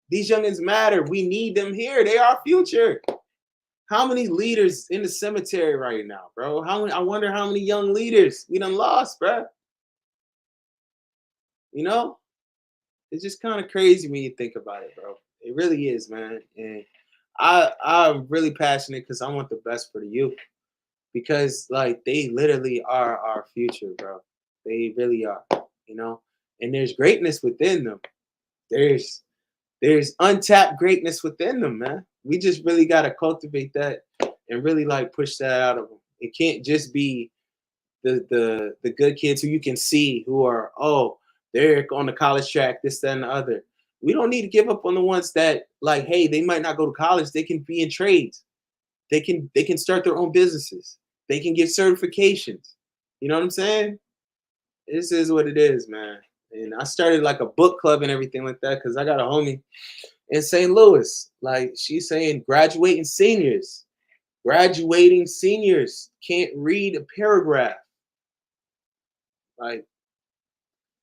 Speaker 1: These youngins matter. We need them here. They are our future. How many leaders in the cemetery right now, bro? I wonder how many young leaders we done lost, bro. You know? It's just kind of crazy when you think about it, bro. It really is, man. And I'm really passionate because I want the best for the youth. Because like they literally are our future, bro. They really are, you know. And there's greatness within them. There's untapped greatness within them, man. We just really gotta cultivate that and really like push that out of them. It can't just be the good kids who you can see who are, oh, they're on the college track, this, that, and the other. We don't need to give up on the ones that like, hey, they might not go to college, they can be in trades. They can start their own businesses. They can get certifications. You know what I'm saying? This is what it is, man. And I started like a book club and everything like that because I got a homie in St. Louis. Like she's saying, graduating seniors can't read a paragraph. Like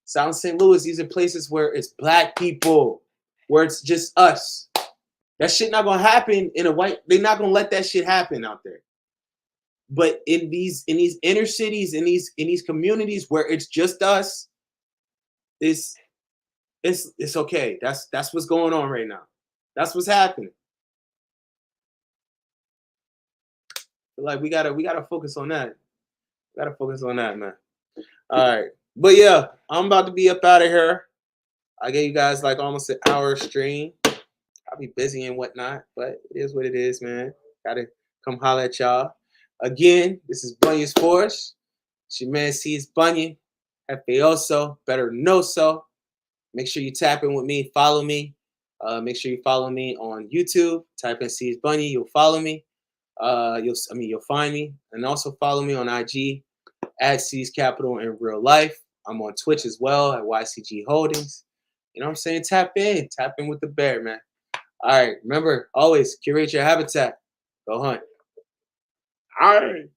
Speaker 1: South St. Louis, these are places where it's black people, where it's just us. That shit not gonna happen in a white. They're not gonna let that shit happen out there. But in these inner cities, in these communities where it's just us, it's okay. That's what's going on right now. That's what's happening. Like we gotta focus on that. We gotta focus on that, man. All right, but yeah, I'm about to be up out of here. I gave you guys like almost an hour stream. I'll be busy and whatnot, but it is what it is, man. Gotta come holler at y'all. Again, this is Bunyanz Force. It's your man Ceez Bunyan. FAOso, better know so. Make sure you tap in with me, follow me. Make sure you follow me on YouTube. Type in Ceez Bunyan, you'll follow me. You'll find me, and also follow me on IG at Ceez Capital in real life. I'm on Twitch as well at YCG Holdings. You know what I'm saying? Tap in with the bear, man. All right, remember always curate your habitat. Go hunt. All right.